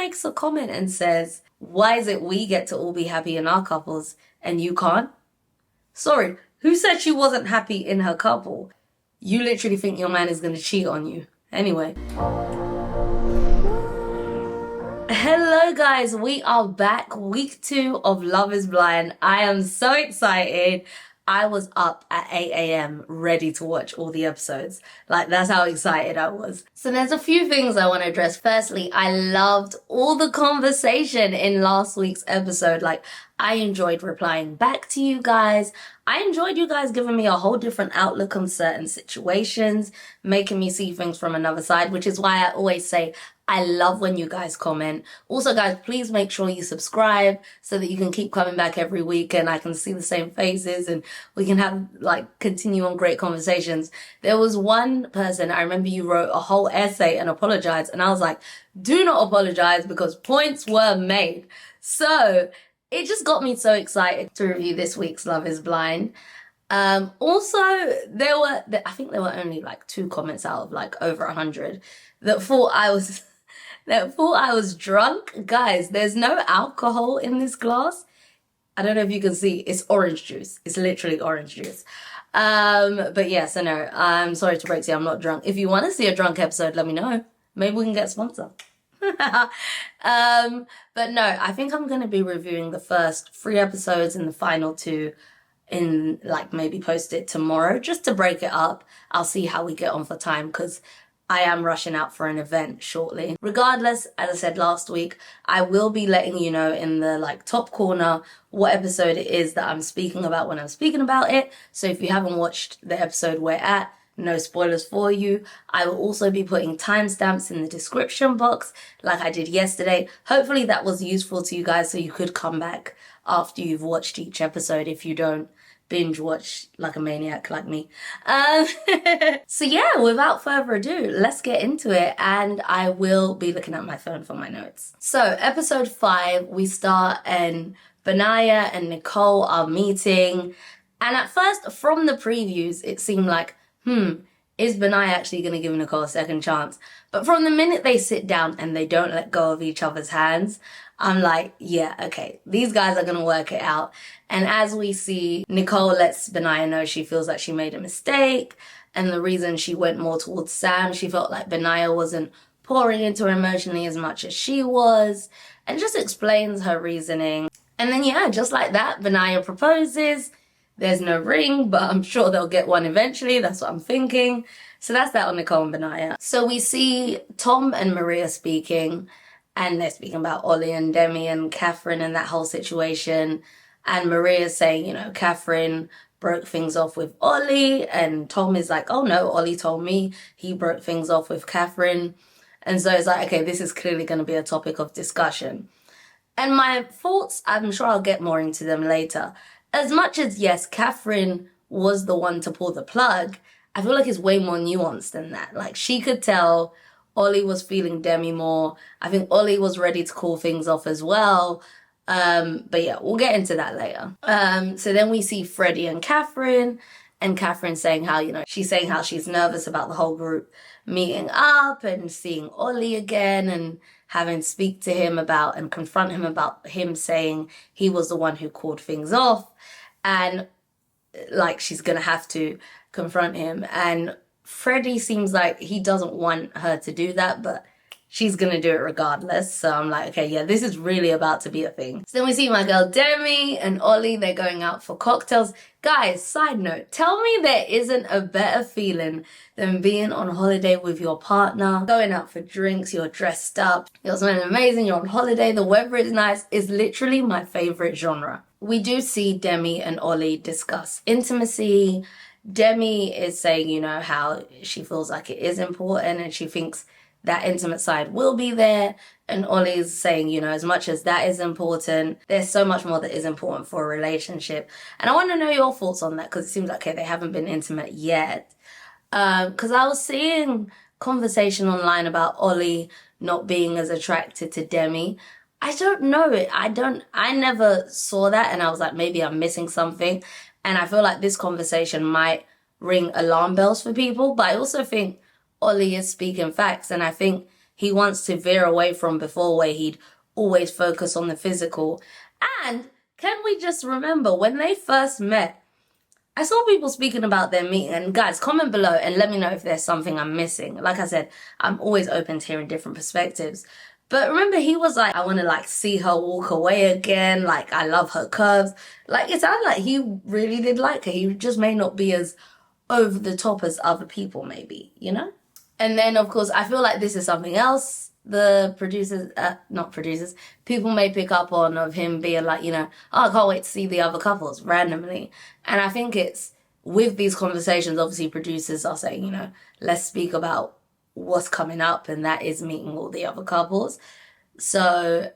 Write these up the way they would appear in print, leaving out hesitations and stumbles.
makes a comment and says, why is it we get to all be happy in our couples and you can't? Sorry, who said she wasn't happy in her couple? You literally think your man is going to cheat on you. Anyway. Hello guys, we are back. Week 2 of Love is Blind. I am so excited. I was up at 8 a.m. ready to watch all the episodes. Like, that's how excited I was. So there's a few things I want to address. Firstly, I loved all the conversation in last week's episode. Like, I enjoyed replying back to you guys. I enjoyed you guys giving me a whole different outlook on certain situations, making me see things from another side, which is why I always say I love when you guys comment. Also, guys, please make sure you subscribe so that you can keep coming back every week and I can see the same faces and we can have, like, continue on great conversations. There was one person, I remember you wrote a whole essay and apologized, and I was like, do not apologize because points were made. So it just got me so excited to review this week's Love is Blind. Also, I think there were only like 2 comments out of like over 100 that thought I was drunk. Guys, there's no alcohol in this glass. I don't know if you can see, it's orange juice. It's literally orange juice. But yeah, so no, I'm sorry to break to you, I'm not drunk. If you want to see a drunk episode, let me know. Maybe we can get a sponsor. But no, I think I'm going to be reviewing the first 3 episodes and the final 2 in, like, maybe post it tomorrow just to break it up. I'll see how we get on for time because I am rushing out for an event shortly. Regardless, as I said last week, I will be letting you know in the like top corner what episode it is that I'm speaking about when I'm speaking about it. So if you haven't watched the episode we're at, no spoilers for you. I will also be putting timestamps in the description box like I did yesterday. Hopefully that was useful to you guys so you could come back after you've watched each episode if you don't binge watch like a maniac like me. So yeah, without further ado, let's get into it, and I will be looking at my phone for my notes. So episode 5, we start and Benaya and Nicole are meeting, and at first from the previews it seemed like, is Benaya actually going to give Nicole a second chance? But from the minute they sit down and they don't let go of each other's hands, I'm like, yeah, okay, these guys are going to work it out. And as we see, Nicole lets Benaya know she feels like she made a mistake. And the reason she went more towards Sam, she felt like Benaya wasn't pouring into her emotionally as much as she was. And just explains her reasoning. And then, yeah, just like that, Benaya proposes. There's no ring, but I'm sure they'll get one eventually. That's what I'm thinking. So that's that on Nicole and Benaya. So we see Tom and Maria speaking, and they're speaking about Ollie and Demi and Catherine and that whole situation. And Maria's saying, you know, Catherine broke things off with Ollie, and Tom is like, oh no, Ollie told me he broke things off with Catherine. And so it's like, okay, this is clearly going to be a topic of discussion. And my thoughts, I'm sure I'll get more into them later. As much as, yes, Catherine was the one to pull the plug, I feel like it's way more nuanced than that. Like, she could tell Ollie was feeling Demi more. I think Ollie was ready to call things off as well. But yeah, we'll get into that later. So then we see Freddie and Catherine saying how, you know, she's saying how she's nervous about the whole group meeting up and seeing Ollie again and having to speak to him about and confront him about him saying he was the one who called things off. And like, she's gonna have to confront him. And Freddie seems like he doesn't want her to do that, but she's gonna do it regardless. So I'm like, okay, yeah, this is really about to be a thing. So then we see my girl Demi and Ollie, they're going out for cocktails. Guys, side note, tell me there isn't a better feeling than being on holiday with your partner, going out for drinks, you're dressed up, you're smelling amazing, you're on holiday, the weather is nice. Is literally my favorite genre. We do see Demi and Ollie discuss intimacy. Demi is saying, you know, how she feels like it is important and she thinks that intimate side will be there. And Ollie's saying, you know, as much as that is important, there's so much more that is important for a relationship. And I want to know your thoughts on that because it seems like, okay, they haven't been intimate yet. Because I was seeing conversation online about Ollie not being as attracted to Demi. I don't know it. I never saw that, and I was like, maybe I'm missing something. And I feel like this conversation might ring alarm bells for people, but I also think Ollie is speaking facts, and I think he wants to veer away from before, where he'd always focus on the physical. And can we just remember when they first met? I saw people speaking about their meeting, and guys, comment below and let me know if there's something I'm missing. Like I said, I'm always open to hearing different perspectives. But remember, he was like, I want to like see her walk away again. Like, I love her curves. Like, it sounded like he really did like her. He just may not be as over the top as other people, maybe, you know? And then, of course, I feel like this is something else the producers, not producers, people may pick up on, of him being like, you know, oh, I can't wait to see the other couples randomly. And I think it's with these conversations, obviously producers are saying, you know, let's speak about what's coming up, and that is meeting all the other couples. So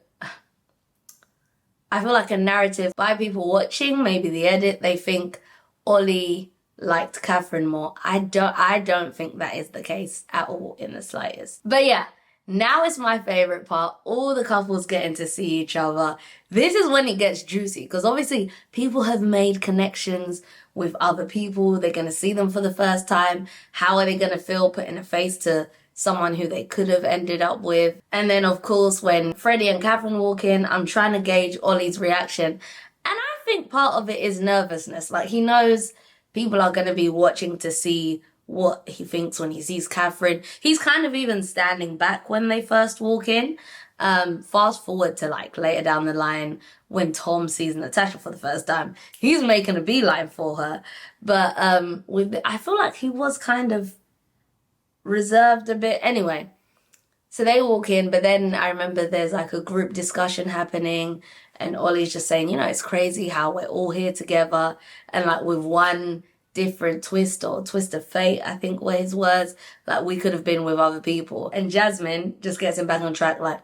I feel like a narrative by people watching, maybe the edit, they think Ollie liked Catherine more. I don't think that is the case at all in the slightest. But yeah, now it's my favorite part. All the couples getting to see each other. This is when it gets juicy, because obviously people have made connections with other people. They're going to see them for the first time. How are they going to feel putting a face to someone who they could have ended up with? And then, of course, when Freddie and Catherine walk in, I'm trying to gauge Ollie's reaction. And I think part of it is nervousness. Like, he knows people are going to be watching to see what he thinks when he sees Catherine. He's kind of even standing back when they first walk in. Fast forward to like later down the line when Tom sees Natasha for the first time. He's making a beeline for her. But I feel like he was kind of reserved a bit. Anyway, so they walk in, but then I remember there's like a group discussion happening, and Ollie's just saying, you know, it's crazy how we're all here together, and like with one different twist or twist of fate, I think were his words, like we could have been with other people. And Jasmine just gets him back on track, like,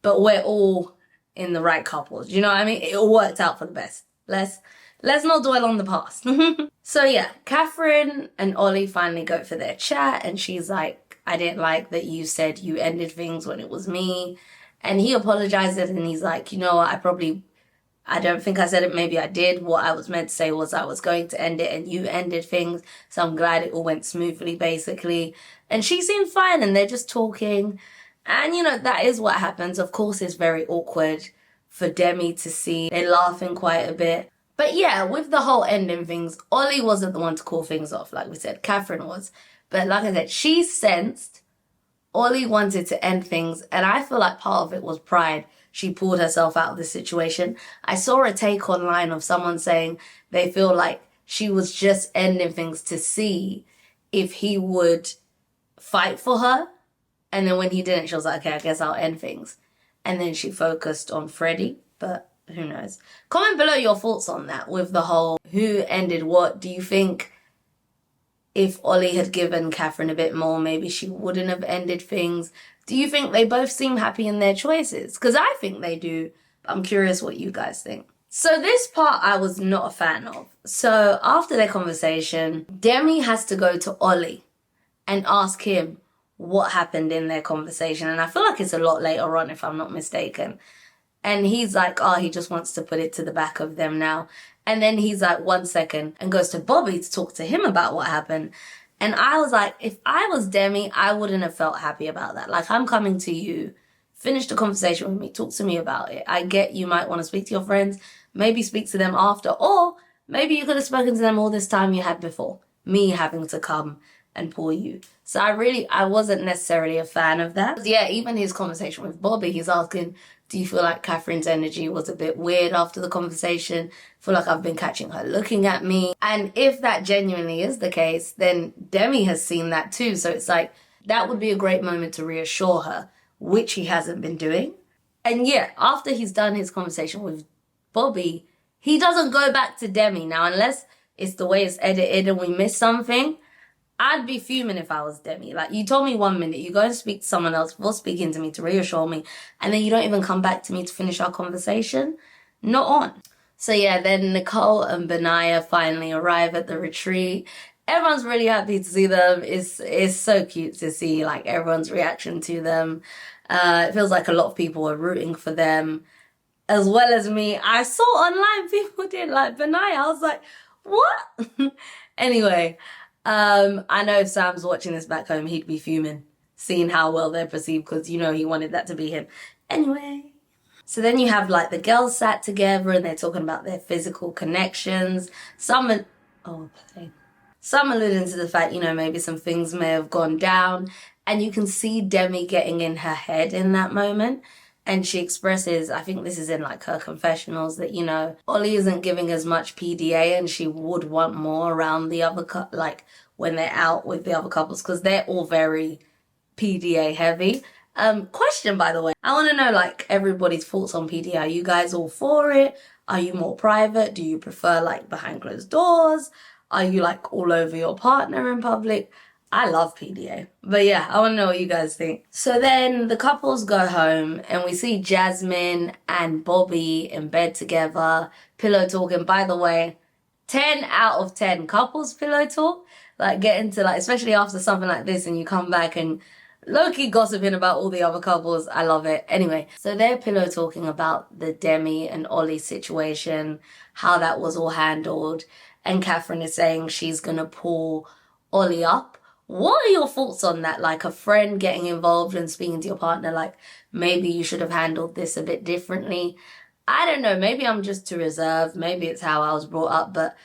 but we're all in the right couples. You know what I mean? It all worked out for the best. Let's not dwell on the past. So yeah, Catherine and Ollie finally go for their chat, and she's like, I didn't like that you said you ended things when it was me. And he apologizes, and he's like, you know what, I don't think I said it, maybe I did. What I was meant to say was I was going to end it and you ended things. So I'm glad it all went smoothly, basically. And she seemed fine, and they're just talking. And, you know, that is what happens. Of course, it's very awkward for Demi to see. They're laughing quite a bit. But yeah, with the whole ending things, Ollie wasn't the one to call things off. Like we said, Catherine was. But like I said, she sensed Ollie wanted to end things. And I feel like part of it was pride. She pulled herself out of the situation. I saw a take online of someone saying they feel like she was just ending things to see if he would fight for her. And then when he didn't, she was like, okay, I guess I'll end things. And then she focused on Freddie, but who knows? Comment below your thoughts on that with the whole who ended what. Do you think if Ollie had given Catherine a bit more, maybe she wouldn't have ended things? Do you think they both seem happy in their choices? Because I think they do. I'm curious what you guys think. So this part I was not a fan of. So after their conversation, Demi has to go to Ollie and ask him what happened in their conversation. And I feel like it's a lot later on, if I'm not mistaken. And he's like, oh, he just wants to put it to the back of them now. And then he's like, 1 second, and goes to Bobby to talk to him about what happened. And I was like, if I was Demi, I wouldn't have felt happy about that. Like, I'm coming to you, finish the conversation with me, talk to me about it. I get you might want to speak to your friends, maybe speak to them after, or maybe you could have spoken to them all this time you had before. Me having to come and pull you. So I wasn't necessarily a fan of that. Yeah, even his conversation with Bobby, he's asking, do you feel like Catherine's energy was a bit weird after the conversation? I feel like I've been catching her looking at me. And if that genuinely is the case, then Demi has seen that too. So it's like, that would be a great moment to reassure her, which he hasn't been doing. And yeah, after he's done his conversation with Bobby, he doesn't go back to Demi. Now, unless it's the way it's edited and we miss something, I'd be fuming if I was Demi. Like, you told me 1 minute, you go and speak to someone else before speaking to me to reassure me, and then you don't even come back to me to finish our conversation. Not on. So yeah, then Nicole and Benaya finally arrive at the retreat. Everyone's really happy to see them. It's so cute to see like everyone's reaction to them. It feels like a lot of people are rooting for them, as well as me. I saw online people didn't like Benaya. I was like, what? Anyway. I know if Sam's watching this back home, he'd be fuming. seeing how well they're perceived because, you know, he wanted that to be him. Anyway. So then you have like the girls sat together and they're talking about their physical connections. Oh, pain. Some alluding to the fact, you know, maybe some things may have gone down. And you can see Demi getting in her head in that moment. And she expresses, I think this is in like her confessionals, that, you know, Ollie isn't giving as much PDA and she would want more around the other, like when they're out with the other couples, because they're all very PDA heavy. Question, by the way. I want to know, like, everybody's thoughts on PDA. Are you guys all for it? Are you more private? Do you prefer, like, behind closed doors? Are you, like, all over your partner in public? I love PDA. But yeah, I want to know what you guys think. So then the couples go home and we see Jasmine and Bobby in bed together, pillow talking. By the way, 10 out of 10 couples pillow talk. Like, get into, like, especially after something like this and you come back and low-key gossiping about all the other couples. I love it. Anyway, so they're pillow talking about the Demi and Ollie situation, how that was all handled. And Catherine is saying she's going to pull Ollie up. What are your thoughts on that? Like a friend getting involved and speaking to your partner, like maybe you should have handled this a bit differently. I don't know. Maybe I'm just too reserved. Maybe it's how I was brought up, but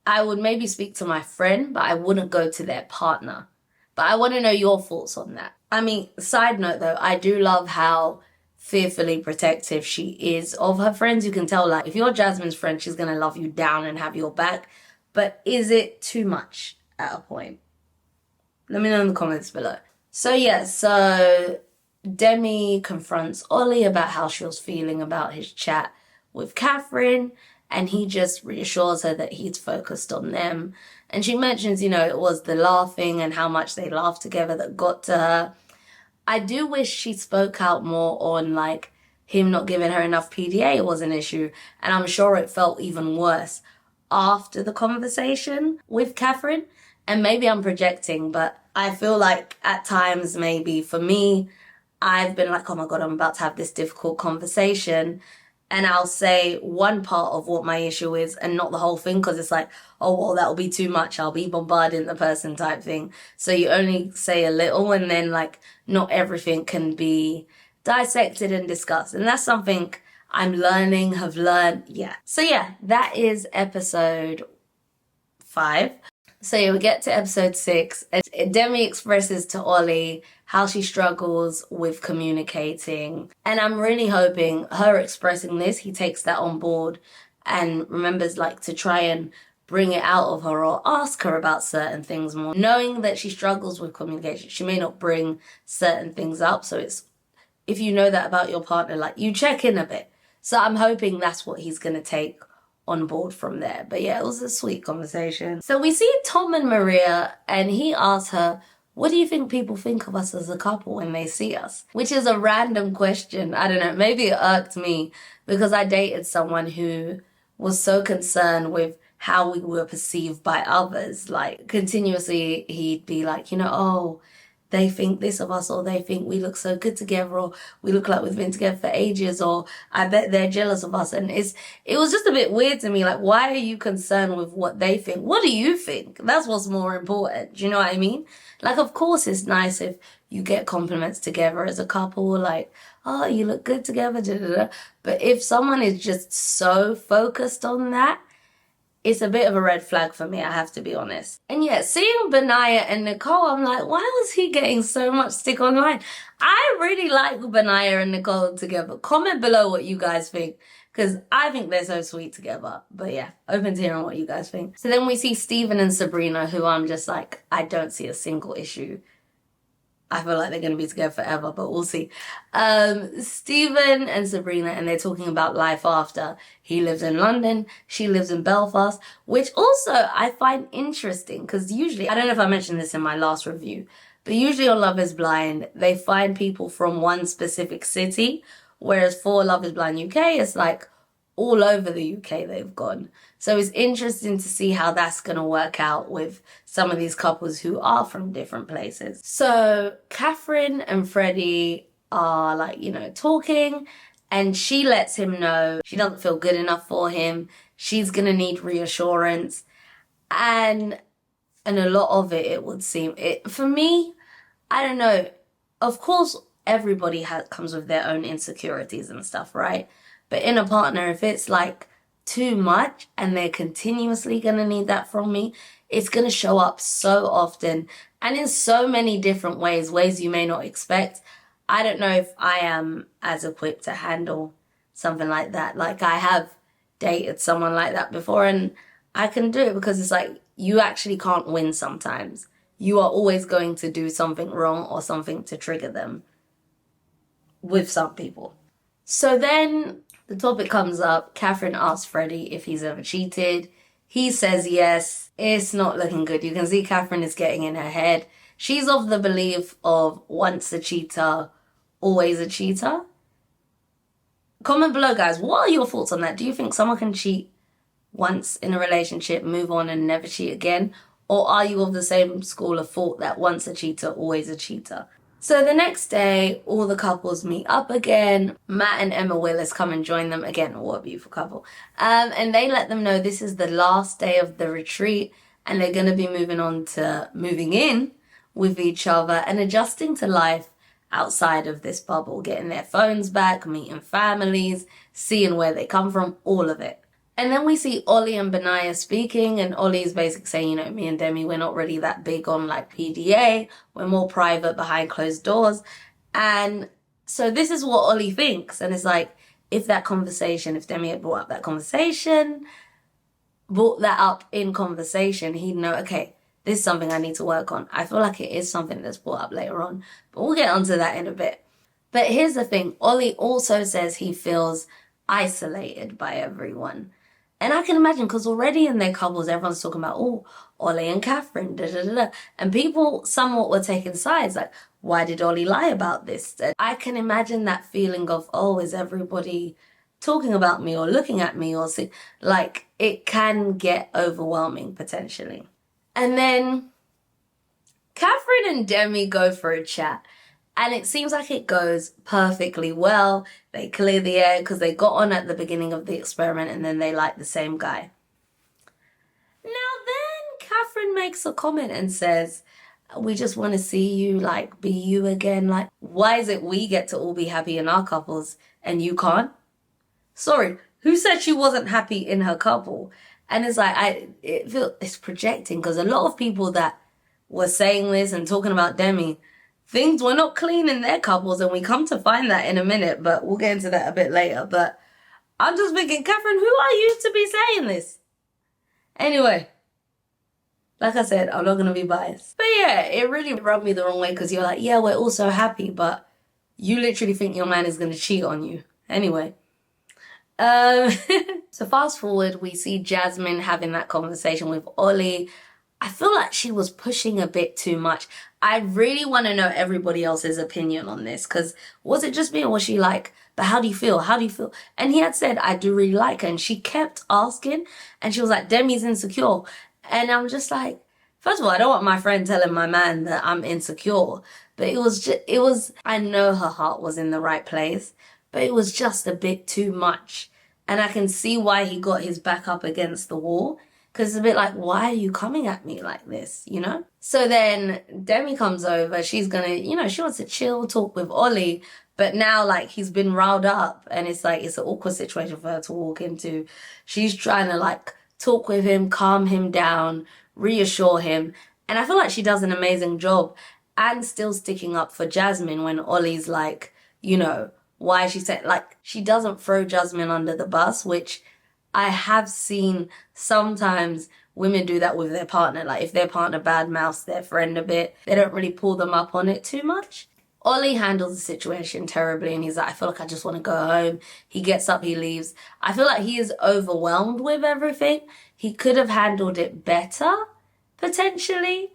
I would maybe speak to my friend, but I wouldn't go to their partner. But I want to know your thoughts on that. I mean, side note though, I do love how fearfully protective she is of her friends. You can tell, like, if you're Jasmine's friend, she's going to love you down and have your back. But is it too much at a point? Let me know in the comments below. So yeah, so Demi confronts Ollie about how she was feeling about his chat with Catherine, and he just reassures her that he's focused on them. And she mentions, you know, it was the laughing and how much they laughed together that got to her. I do wish she spoke out more on, like, him not giving her enough PDA was an issue. And I'm sure it felt even worse after the conversation with Catherine. And maybe I'm projecting, but I feel like at times maybe for me, I've been like, oh my God, I'm about to have this difficult conversation. And I'll say one part of what my issue is and not the whole thing, because it's like, oh, well, that'll be too much. I'll be bombarding the person type thing. So you only say a little, and then like not everything can be dissected and discussed. And that's something I'm learning, have learned. Yeah. So yeah, that is episode 5. So yeah, we get to episode 6, and Demi expresses to Ollie how she struggles with communicating. And I'm really hoping her expressing this, he takes that on board and remembers, like, to try and bring it out of her or ask her about certain things more. Knowing that she struggles with communication, she may not bring certain things up. So it's, if you know that about your partner, like, you check in a bit. So I'm hoping that's what he's going to take on board from there. But yeah, it was a sweet conversation. So we see Tom and Maria, and he asks her, what do you think people think of us as a couple when they see us? Which is a random question. I don't know, maybe it irked me because I dated someone who was so concerned with how we were perceived by others. Like, continuously he'd be like, you know, oh, they think this of us, or they think we look so good together, or we look like we've been together for ages, or I bet they're jealous of us. And it was just a bit weird to me. Like, why are you concerned with what they think? What do you think? That's what's more important. Do you know what I mean? Like, of course it's nice if you get compliments together as a couple, like, oh, you look good together, da, da, da. But if someone is just so focused on that, it's a bit of a red flag for me, I have to be honest. And yeah, seeing Benaya and Nicole, I'm like, why was he getting so much stick online? I really like Benaya and Nicole together. Comment below what you guys think, because I think they're so sweet together. But yeah, open to hearing what you guys think. So then we see Steven and Sabrina, who I'm just like, I don't see a single issue. I feel like they're going to be together forever, but we'll see. Steven and Sabrina, and they're talking about life after. He lives in London, she lives in Belfast, which also I find interesting because usually, I don't know if I mentioned this in my last review, but usually on Love is Blind, they find people from one specific city, whereas for Love is Blind UK, it's like all over the UK they've gone. So it's interesting to see how that's going to work out with some of these couples who are from different places. So Catherine and Freddie are, like, you know, talking, and she lets him know she doesn't feel good enough for him. She's going to need reassurance. And a lot of it would seem, for me, I don't know. Of course, everybody comes with their own insecurities and stuff, right? But in a partner, if it's like too much and they're continuously going to need that from me, it's going to show up so often and in so many different ways you may not expect. I don't know if I am as equipped to handle something like that. Like, I have dated someone like that before, and I can do it because it's like you actually can't win sometimes. You are always going to do something wrong or something to trigger them with some people. So then the topic comes up. Catherine asks Freddie if he's ever cheated. He says yes. It's not looking good. You can see Catherine is getting in her head. She's of the belief of once a cheater, always a cheater. Comment below, guys. What are your thoughts on that? Do you think someone can cheat once in a relationship, move on and never cheat again? Or are you of the same school of thought that once a cheater, always a cheater? So the next day, all the couples meet up again. Matt and Emma Willis come and join them again. What a beautiful couple. And they let them know this is the last day of the retreat and they're going to be moving in with each other and adjusting to life outside of this bubble, getting their phones back, meeting families, seeing where they come from, all of it. And then we see Ollie and Benaya speaking, and Ollie's basically saying, me and Demi, we're not really that big on like PDA. We're more private behind closed doors. And so this is what Ollie thinks. And it's like, if Demi had brought that up in conversation, he'd know, okay, this is something I need to work on. I feel like it is something that's brought up later on, but we'll get onto that in a bit. But here's the thing. Ollie also says he feels isolated by everyone. And I can imagine, because already in their couples, everyone's talking about, Ollie and Catherine, da da da da. And people somewhat were taking sides, like, why did Ollie lie about this? And I can imagine that feeling of, is everybody talking about me or looking at me or like, it can get overwhelming potentially. And then Catherine and Demi go for a chat. And it seems like it goes perfectly well. They clear the air because they got on at the beginning of the experiment and then they like the same guy. Now then Catherine makes a comment and says, we just want to see you, like, be you again. Like, why is it we get to all be happy in our couples and you can't? Sorry, who said she wasn't happy in her couple? And it's like, it's projecting because a lot of people that were saying this and talking about Demi, things were not clean in their couples, and we come to find that in a minute, but we'll get into that a bit later. But I'm just thinking, Catherine, who are you to be saying this? Anyway, like I said, I'm not going to be biased. But yeah, it really rubbed me the wrong way because you're like, yeah, we're all so happy, but you literally think your man is going to cheat on you. Anyway. So fast forward, we see Jasmine having that conversation with Ollie. I feel like she was pushing a bit too much. I really want to know everybody else's opinion on this, because was it just me or was she like, but how do you feel? How do you feel? And he had said, I do really like her. And she kept asking and she was like, Demi's insecure. And I'm just like, first of all, I don't want my friend telling my man that I'm insecure. But it was, I know her heart was in the right place, but it was just a bit too much. And I can see why he got his back up against the wall. Because it's a bit like, why are you coming at me like this, you know? So then Demi comes over. She's going to, she wants to chill, talk with Ollie. But now, like, he's been riled up. And it's like, it's an awkward situation for her to walk into. She's trying to, like, talk with him, calm him down, reassure him. And I feel like she does an amazing job. And still sticking up for Jasmine when Ollie's like, why she said, like, she doesn't throw Jasmine under the bus, which I have seen sometimes women do that with their partner. Like, if their partner badmouths their friend a bit, they don't really pull them up on it too much. Ollie handles the situation terribly and he's like, I feel like I just want to go home. He gets up, he leaves. I feel like he is overwhelmed with everything. He could have handled it better, potentially,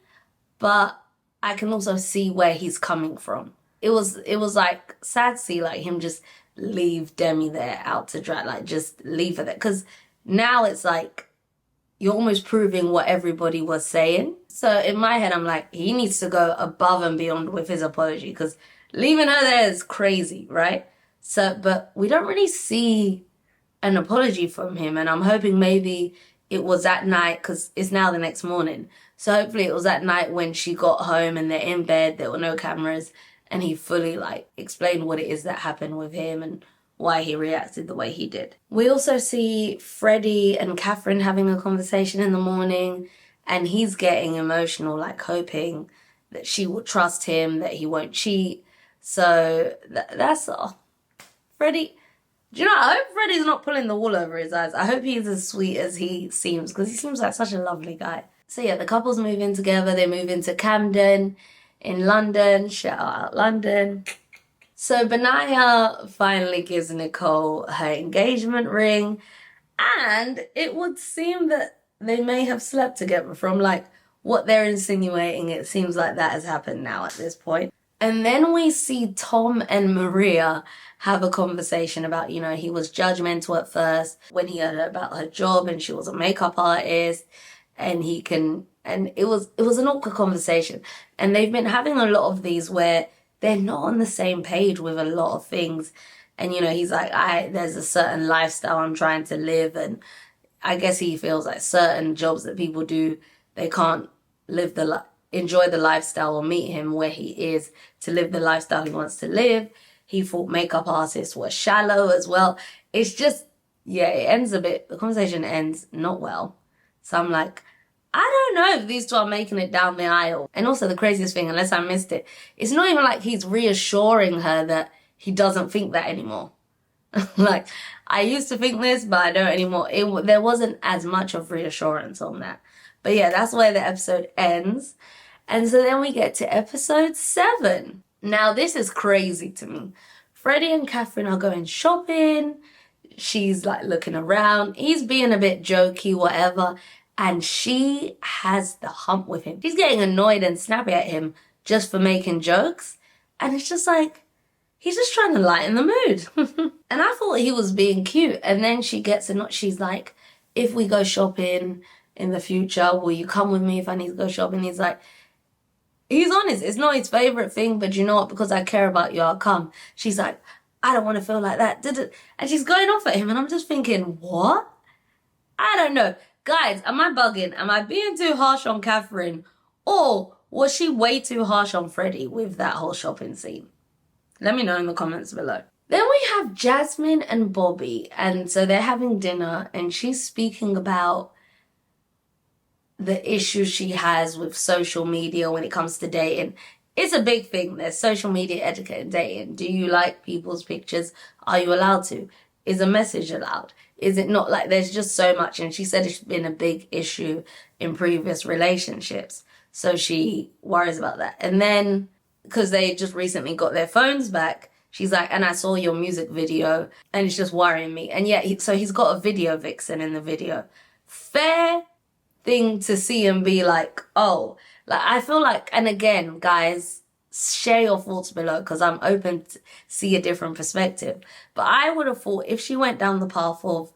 but I can also see where he's coming from. It was like sad to see like him just leave Demi there out to dry, like just leave her there. Because now it's like you're almost proving what everybody was saying. So in my head, I'm like, he needs to go above and beyond with his apology because leaving her there is crazy, right? So, but we don't really see an apology from him. And I'm hoping maybe it was that night because it's now the next morning. So hopefully it was at night when she got home and they're in bed, there were no cameras, and he fully like explained what it is that happened with him and why he reacted the way he did. We also see Freddie and Catherine having a conversation in the morning, and he's getting emotional, like hoping that she will trust him, that he won't cheat. So that's all. Freddie, do you know, I hope Freddie's not pulling the wool over his eyes. I hope he's as sweet as he seems, because he seems like such a lovely guy. So yeah, the couples move in together. They move into Camden in London. Shout out London. So Benaya finally gives Nicole her engagement ring, and it would seem that they may have slept together. From like what they're insinuating, it seems like that has happened now at this point. And then we see Tom and Maria have a conversation about, you know, he was judgmental at first when he heard about her job and she was a makeup artist, and it was an awkward conversation. And they've been having a lot of these where they're not on the same page with a lot of things. And, you know, he's like, there's a certain lifestyle I'm trying to live. And I guess he feels like certain jobs that people do, they can't enjoy the lifestyle or meet him where he is to live the lifestyle he wants to live. He thought makeup artists were shallow as well. It's just, yeah, the conversation ends not well. So I'm like, I don't know if these two are making it down the aisle. And also the craziest thing, unless I missed it, it's not even like he's reassuring her that he doesn't think that anymore. Like, I used to think this, but I don't anymore. There wasn't as much of reassurance on that. But yeah, that's where the episode ends. And so then we get to episode 7. Now, this is crazy to me. Freddie and Catherine are going shopping. She's like looking around. He's being a bit jokey, whatever. And she has the hump with him. She's getting annoyed and snappy at him just for making jokes. And it's just like, he's just trying to lighten the mood. And I thought he was being cute. And then she gets annoyed. She's like, if we go shopping in the future, will you come with me if I need to go shopping? He's like, he's honest. It's not his favorite thing, but you know what? Because I care about you, I'll come. She's like, I don't want to feel like that. And she's going off at him. And I'm just thinking, what? I don't know. Guys, am I bugging? Am I being too harsh on Catherine? Or was she way too harsh on Freddie with that whole shopping scene? Let me know in the comments below. Then we have Jasmine and Bobby. And so they're having dinner and she's speaking about the issues she has with social media when it comes to dating. It's a big thing. There's social media etiquette in dating. Do you like people's pictures? Are you allowed to? Is a message allowed? Is it not? Like, there's just so much. And she said it's been a big issue in previous relationships. So she worries about that. And then, because they just recently got their phones back, she's like, and I saw your music video and it's just worrying me. And yeah, so he's got a video vixen in the video. Fair thing to see and be like, oh, like, I feel like, and again, guys, share your thoughts below because I'm open to see a different perspective. But I would have thought if she went down the path of,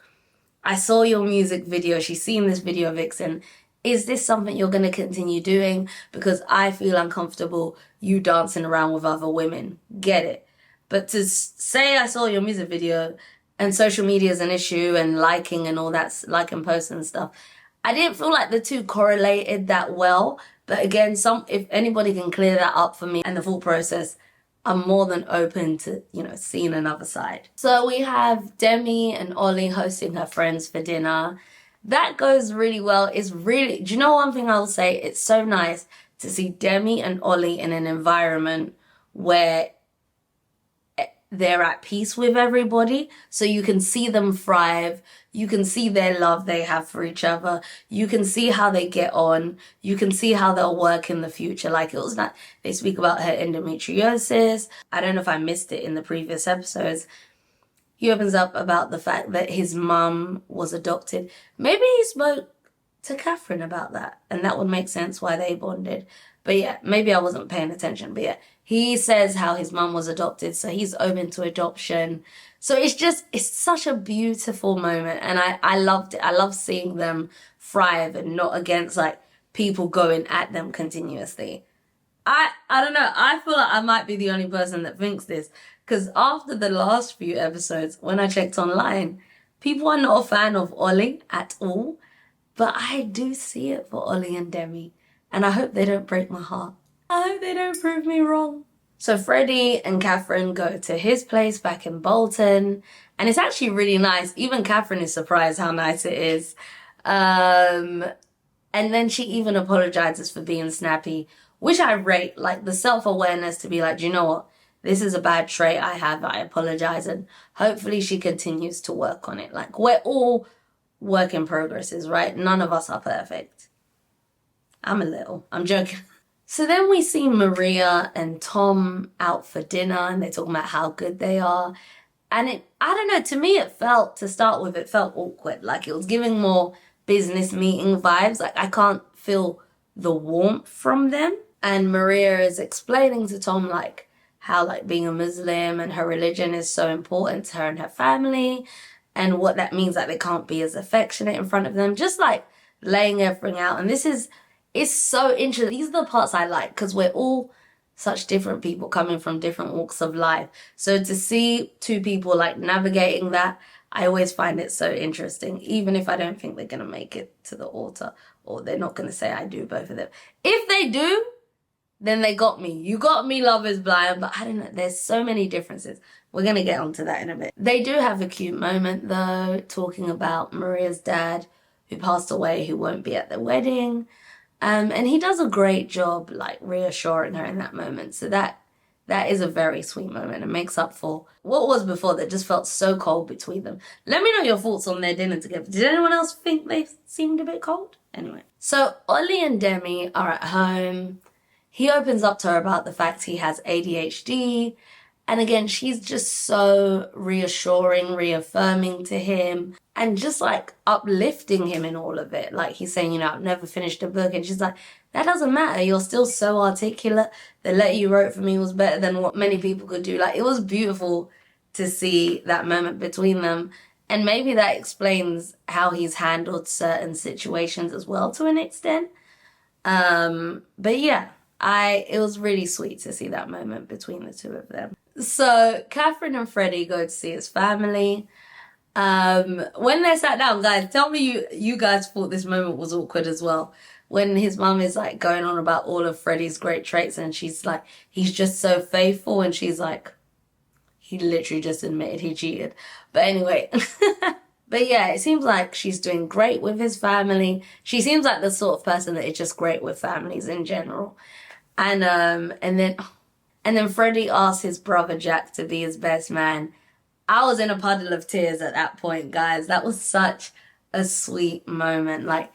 I saw your music video, she's seen this video vixen, is this something you're going to continue doing? Because I feel uncomfortable you dancing around with other women. Get it. But to say I saw your music video and social media is an issue and liking and all that, liking posts and stuff, I didn't feel like the two correlated that well. But again, if anybody can clear that up for me and the full process, I'm more than open to, you know, seeing another side. So we have Demi and Ollie hosting her friends for dinner. That goes really well. Do you know one thing I'll say? It's so nice to see Demi and Ollie in an environment where they're at peace with everybody. So you can see them thrive. You can see their love they have for each other. You can see how they get on. You can see how they'll work in the future. Like, it was not, they speak about her endometriosis. I don't know if I missed it in the previous episodes. He opens up about the fact that his mum was adopted. Maybe he spoke to Catherine about that, and that would make sense why they bonded. But yeah, maybe I wasn't paying attention. But yeah, he says how his mum was adopted, so he's open to adoption. So it's such a beautiful moment, and I loved it. I love seeing them thrive and not against like people going at them continuously. I don't know. I feel like I might be the only person that thinks this, because after the last few episodes, when I checked online, people are not a fan of Ollie at all. But I do see it for Ollie and Demi. And I hope they don't break my heart. I hope they don't prove me wrong. So Freddie and Catherine go to his place back in Bolton. And it's actually really nice. Even Catherine is surprised how nice it is. And then she even apologizes for being snappy, which I rate. Like the self-awareness to be like, do you know what? This is a bad trait I have. I apologize. And hopefully she continues to work on it. Like we're all work in progresses, right? None of us are perfect. I'm joking. So then we see Maria and Tom out for dinner and they're talking about how good they are. And I don't know, to me it felt awkward. Like it was giving more business meeting vibes. Like I can't feel the warmth from them. And Maria is explaining to Tom like how like being a Muslim and her religion is so important to her and her family and what that means, like they can't be as affectionate in front of them. Just like laying everything out. And it's so interesting. These are the parts I like because we're all such different people coming from different walks of life. So to see two people like navigating that, I always find it so interesting, even if I don't think they're going to make it to the altar or they're not going to say I do, both of them. If they do, then they got me. You got me, Love is Blind. But I don't know. There's so many differences. We're going to get onto that in a bit. They do have a cute moment, though, talking about Maria's dad, who passed away, who won't be at the wedding. And he does a great job, like, reassuring her in that moment. So that is a very sweet moment and makes up for what was before that just felt so cold between them. Let me know your thoughts on their dinner together. Did anyone else think they seemed a bit cold? Anyway. So Ollie and Demi are at home. He opens up to her about the fact he has ADHD. And again, she's just so reassuring, reaffirming to him and just like uplifting him in all of it. Like he's saying, I've never finished a book. And she's like, that doesn't matter. You're still so articulate. The letter you wrote for me was better than what many people could do. Like it was beautiful to see that moment between them. And maybe that explains how he's handled certain situations as well to an extent. But yeah, it was really sweet to see that moment between the two of them. So Catherine and Freddie go to see his family. When they sat down, guys, tell me you guys thought this moment was awkward as well. When his mum is like going on about all of Freddie's great traits and she's like, he's just so faithful, and she's like, he literally just admitted he cheated. But anyway, but yeah, it seems like she's doing great with his family. She seems like the sort of person that is just great with families in general. And then Freddie asked his brother Jack to be his best man. I was in a puddle of tears at that point, guys. That was such a sweet moment. Like,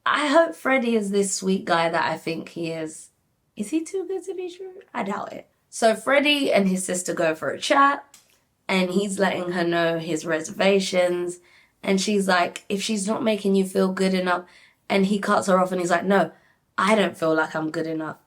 I hope Freddie is this sweet guy that I think he is. Is he too good to be true? I doubt it. So Freddie and his sister go for a chat, and he's letting her know his reservations. And she's like, if she's not making you feel good enough, and he cuts her off and he's like, no, I don't feel like I'm good enough.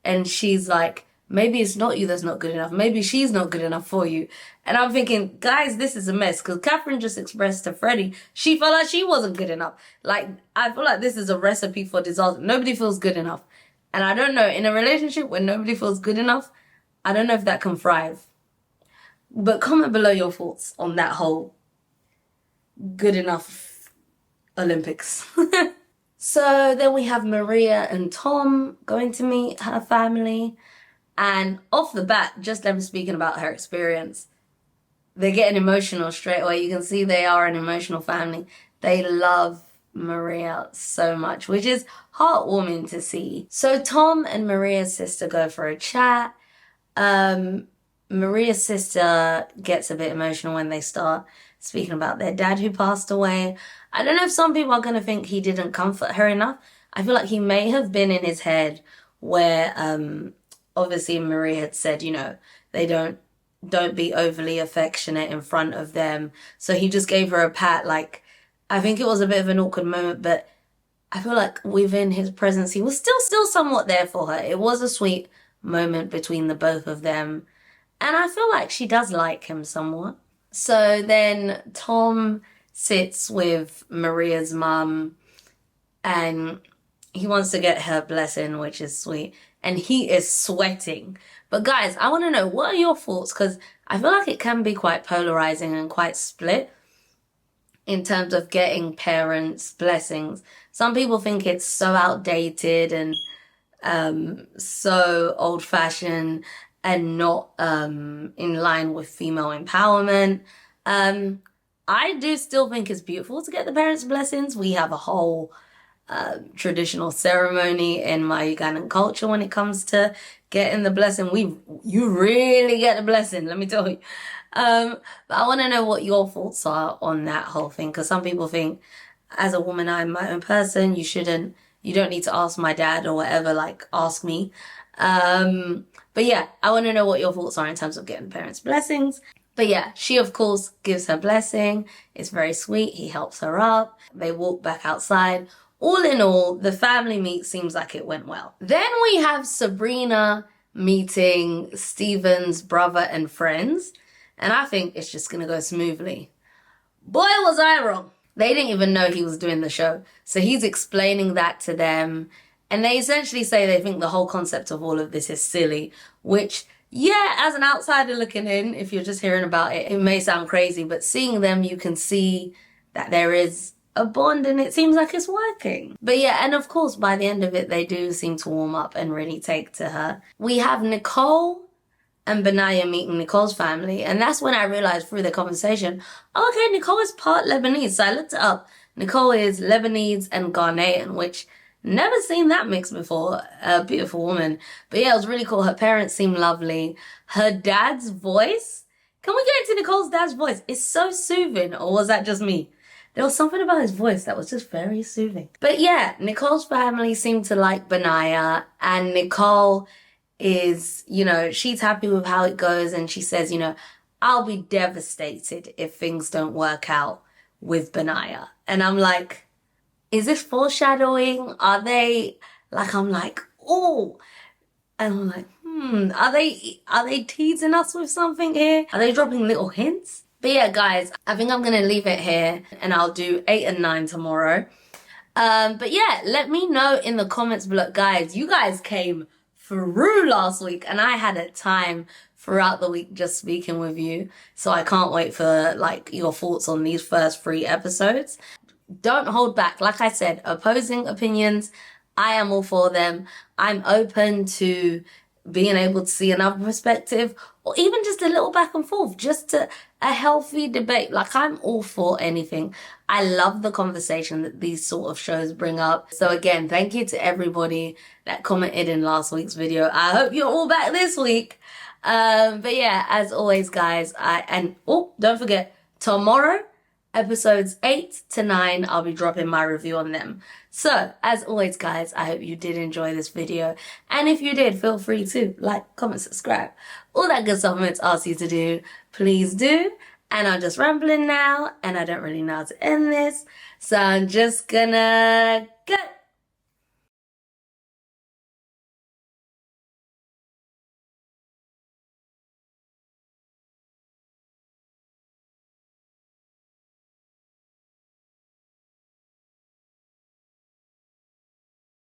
And she's like, maybe it's not you that's not good enough. Maybe she's not good enough for you. And I'm thinking, guys, this is a mess. Because Catherine just expressed to Freddie, she felt like she wasn't good enough. Like, I feel like this is a recipe for disaster. Nobody feels good enough. And I don't know, in a relationship where nobody feels good enough, I don't know if that can thrive. But comment below your thoughts on that whole good enough Olympics. So then we have Maria and Tom going to meet her family. And off the bat, just them speaking about her experience, they're getting emotional straight away. You can see they are an emotional family. They love Maria so much, which is heartwarming to see. So Tom and Maria's sister go for a chat. Maria's sister gets a bit emotional when they start speaking about their dad who passed away. I don't know if some people are going to think he didn't comfort her enough. I feel like he may have been in his head where, obviously Maria had said, they don't be overly affectionate in front of them. So he just gave her a pat. Like, I think it was a bit of an awkward moment, but I feel like within his presence, he was still somewhat there for her. It was a sweet moment between the both of them. And I feel like she does like him somewhat. So then Tom sits with Maria's mum and he wants to get her blessing, which is sweet. And he is sweating. But guys, I want to know, what are your thoughts? Because I feel like it can be quite polarizing and quite split in terms of getting parents' blessings. Some people think it's so outdated and so old-fashioned and not in line with female empowerment. I do still think it's beautiful to get the parents' blessings. We have a whole traditional ceremony in my Ugandan culture when it comes to getting the blessing. You really get the blessing, let me tell you. But I want to know what your thoughts are on that whole thing, because some people think, as a woman, I'm my own person. You don't need to ask my dad or whatever. Like, ask me. But yeah, I want to know what your thoughts are in terms of getting parents' blessings. But yeah, she of course gives her blessing. It's very sweet. He helps her up. They walk back outside. All in all, the family meet seems like it went well. Then we have Sabrina meeting Steven's brother and friends. And I think it's just going to go smoothly. Boy, was I wrong. They didn't even know he was doing the show. So he's explaining that to them. And they essentially say they think the whole concept of all of this is silly, which, yeah, as an outsider looking in, if you're just hearing about it, it may sound crazy, but seeing them, you can see that there is a bond and it seems like it's working. But yeah, and of course, by the end of it, they do seem to warm up and really take to her. We have Nicole and Benaya meeting Nicole's family, and that's when I realized through the conversation, oh, okay, Nicole is part Lebanese. So I looked it up. Nicole is Lebanese and Ghanaian, which never seen that mix before. A beautiful woman. But yeah, it was really cool. Her parents seem lovely. Her dad's voice. Can we get into Nicole's dad's voice? It's so soothing. Or was that just me? There was something about his voice that was just very soothing. But yeah, Nicole's family seemed to like Benaya, and Nicole is, she's happy with how it goes, and she says, I'll be devastated if things don't work out with Benaya. And I'm like, is this foreshadowing? Are they, I'm like, oh, and I'm like, are they teasing us with something here? Are they dropping little hints? But yeah, guys, I think I'm going to leave it here, and I'll do 8 and 9 tomorrow. But yeah, let me know in the comments below. Guys, you guys came through last week, and I had a time throughout the week just speaking with you. So I can't wait for your thoughts on these first 3 episodes. Don't hold back. Like I said, opposing opinions, I am all for them. I'm open to being able to see another perspective, or even just a little back and forth, just a healthy debate. I'm all for anything. I love the conversation that these sort of shows bring up. So again, thank you to everybody that commented in last week's video. I hope you're all back this week. But yeah, as always, guys, don't forget, tomorrow, episodes 8 to 9, I'll be dropping my review on them. So, as always, guys, I hope you did enjoy this video. And if you did, feel free to like, comment, subscribe. All that good stuff it's asked you to do, please do. And I'm just rambling now, and I don't really know how to end this. So I'm just gonna go.